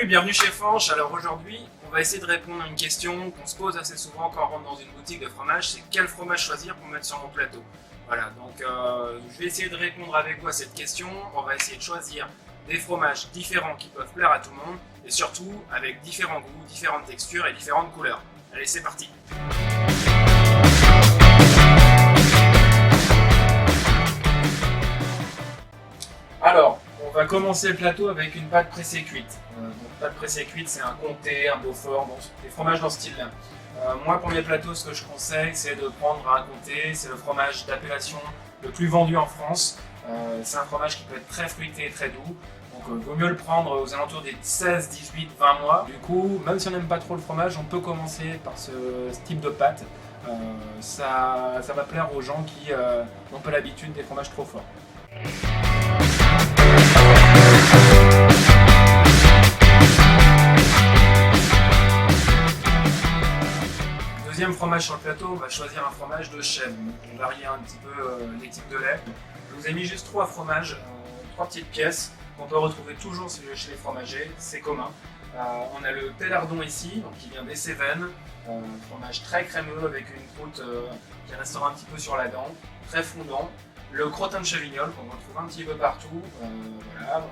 bienvenue chez Fanche. Alors aujourd'hui, on va essayer de répondre à une question qu'on se pose assez souvent quand on rentre dans une boutique de fromage, c'est quel fromage choisir pour mettre sur mon plateau. Voilà, donc je vais essayer de répondre avec vous à cette question. On va essayer de choisir des fromages différents qui peuvent plaire à tout le monde et surtout avec différents goûts, différentes textures et différentes couleurs. Allez, c'est parti! Alors, on va commencer le plateau avec une pâte pressée cuite. Pâte pressée cuite, c'est un comté, un beaufort, des fromages dans ce style-là. Moi, pour mes plateaux, ce que je conseille, c'est de prendre un comté. C'est le fromage d'appellation le plus vendu en France. C'est un fromage qui peut être très fruité et très doux. Donc, il vaut mieux le prendre aux alentours des 16, 18, 20 mois. Du coup, même si on n'aime pas trop le fromage, on peut commencer par ce type de pâte. Ça va plaire aux gens qui n'ont pas l'habitude des fromages trop forts. Deuxième fromage sur le plateau, on va choisir un fromage de chèvre. On va varier un petit peu les types de lait. Je vous ai mis juste trois fromages, trois petites pièces qu'on peut retrouver toujours chez les fromagers, c'est commun. On a le Pélardon ici, donc qui vient des Cévennes, fromage très crémeux avec une croûte qui restera un petit peu sur la dent, très fondant. Le crottin de Chavignol qu'on retrouve un petit peu partout, voilà,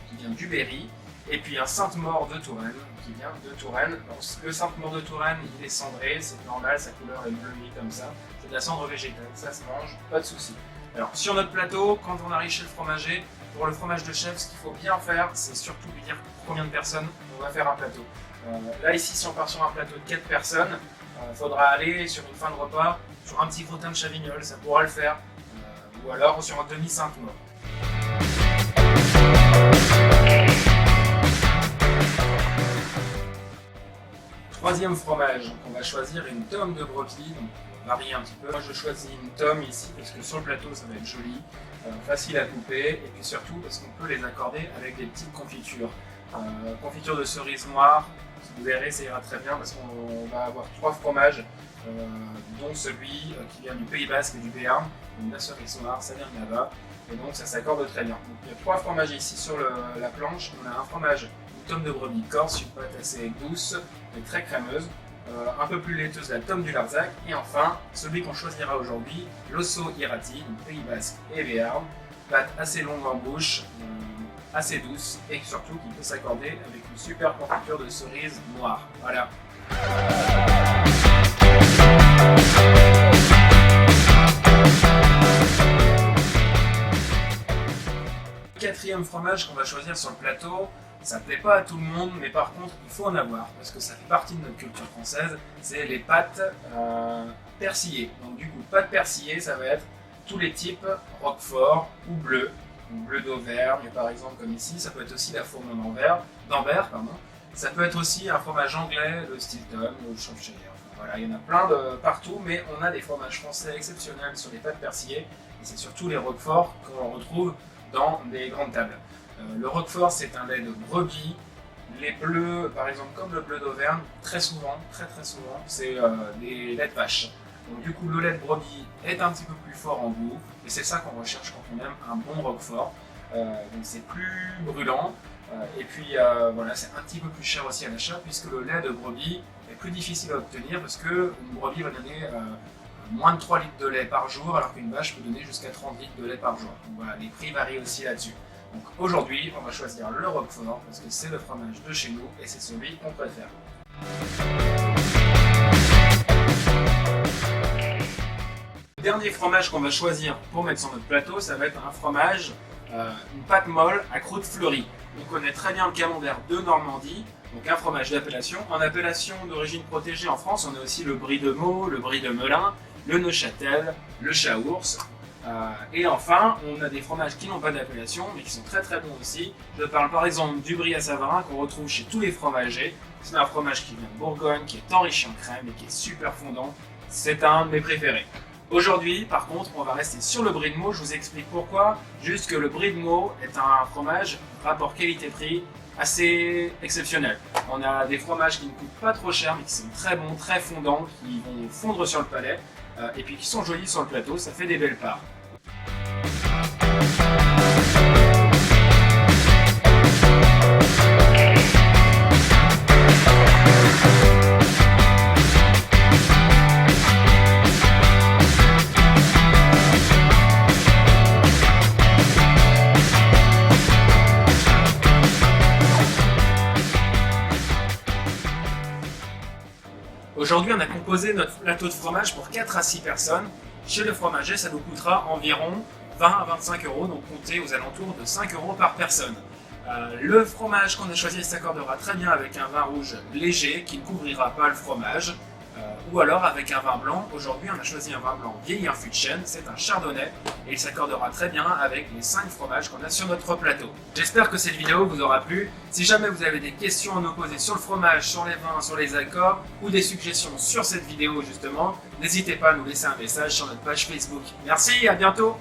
qui vient du Berry. Et puis un Sainte-Maure de Touraine, qui vient de Touraine. Donc, le Sainte-Maure de Touraine, il est cendré, c'est normal, sa couleur est bleuie comme ça. C'est de la cendre végétale, ça se mange, pas de souci. Alors sur notre plateau, quand on arrive chez le fromager, pour le fromage de chèvre, ce qu'il faut bien faire, c'est surtout lui dire pour combien de personnes on va faire un plateau. Là ici, si on part sur un plateau de 4 personnes, il faudra aller sur une fin de repas, sur un petit crottin de Chavignol, ça pourra le faire. Ou alors sur un demi-Sainte-Maure. Troisième fromage, on va choisir une tome de brebis, donc on va varier un petit peu. Moi je choisis une tome ici parce que sur le plateau ça va être joli, facile à couper et puis surtout parce qu'on peut les accorder avec des petites confitures. Confiture de cerise noire, vous verrez ça ira très bien parce qu'on va avoir trois fromages, dont celui qui vient du Pays Basque et du Béarn, donc la cerise noire, ça vient de là-bas et donc ça s'accorde très bien. Donc, il y a trois fromages ici sur la planche, on a un fromage tome de brebis corse, une pâte assez douce et très crémeuse, un peu plus laiteuse, la tome du Larzac, et enfin celui qu'on choisira aujourd'hui, l'Osso Irati, Pays Basque et Béarn, pâte assez longue en bouche, assez douce et surtout qui peut s'accorder avec une super confiture de cerise noire. Voilà. Quatrième fromage qu'on va choisir sur le plateau, ça ne plaît pas à tout le monde, mais par contre il faut en avoir parce que ça fait partie de notre culture française, c'est les pâtes persillées. Donc du coup, pâtes persillées, ça va être tous les types roquefort ou bleu d'Auvergne par exemple comme ici, ça peut être aussi la fourme d'Anvers, ça peut être aussi un fromage anglais, le Stilton, le Shropshire. Voilà, il y en a plein de partout, mais on a des fromages français exceptionnels sur les pâtes persillées et c'est surtout les roqueforts qu'on retrouve dans des grandes tables. Le roquefort, c'est un lait de brebis. Les bleus, par exemple, comme le bleu d'Auvergne, très souvent, très souvent, c'est des laits de vache. Donc du coup, le lait de brebis est un petit peu plus fort en goût, et c'est ça qu'on recherche quand on aime un bon roquefort. Donc c'est plus brûlant, et puis voilà, c'est un petit peu plus cher aussi à l'achat, puisque le lait de brebis est plus difficile à obtenir, parce qu'une brebis va donner moins de 3 litres de lait par jour, alors qu'une vache peut donner jusqu'à 30 litres de lait par jour. Donc voilà, les prix varient aussi là-dessus. Donc aujourd'hui, on va choisir le roquefort parce que c'est le fromage de chez nous et c'est celui qu'on préfère. Le dernier fromage qu'on va choisir pour mettre sur notre plateau, ça va être un fromage, une pâte molle à croûte fleurie. On connaît très bien le camembert de Normandie, donc un fromage d'appellation. En appellation d'origine protégée en France, on a aussi le brie de Meaux, le brie de Melun, le Neuchâtel, le Chaours. Et enfin, on a des fromages qui n'ont pas d'appellation, mais qui sont très bons aussi. Je parle par exemple du brie à Savarin qu'on retrouve chez tous les fromagers. C'est un fromage qui vient de Bourgogne, qui est enrichi en crème et qui est super fondant. C'est un de mes préférés. Aujourd'hui, par contre, on va rester sur le brie de Meaux. Je vous explique pourquoi. Juste que le brie de Meaux est un fromage rapport qualité-prix assez exceptionnel. On a des fromages qui ne coûtent pas trop cher, mais qui sont très bons, très fondants, qui vont fondre sur le palais, et puis qui sont jolis sur le plateau. Ça fait des belles parts. Aujourd'hui, on a composé notre plateau de fromage pour 4 à 6 personnes. Chez le fromager, ça nous coûtera environ 20 à 25 euros, donc comptez aux alentours de 5 euros par personne. Le fromage qu'on a choisi s'accordera très bien avec un vin rouge léger qui ne couvrira pas le fromage, ou alors avec un vin blanc. Aujourd'hui, on a choisi un vin blanc vieilli en fût de chêne, c'est un chardonnay, et il s'accordera très bien avec les 5 fromages qu'on a sur notre plateau. J'espère que cette vidéo vous aura plu. Si jamais vous avez des questions à nous poser sur le fromage, sur les vins, sur les accords, ou des suggestions sur cette vidéo justement, n'hésitez pas à nous laisser un message sur notre page Facebook. Merci, à bientôt!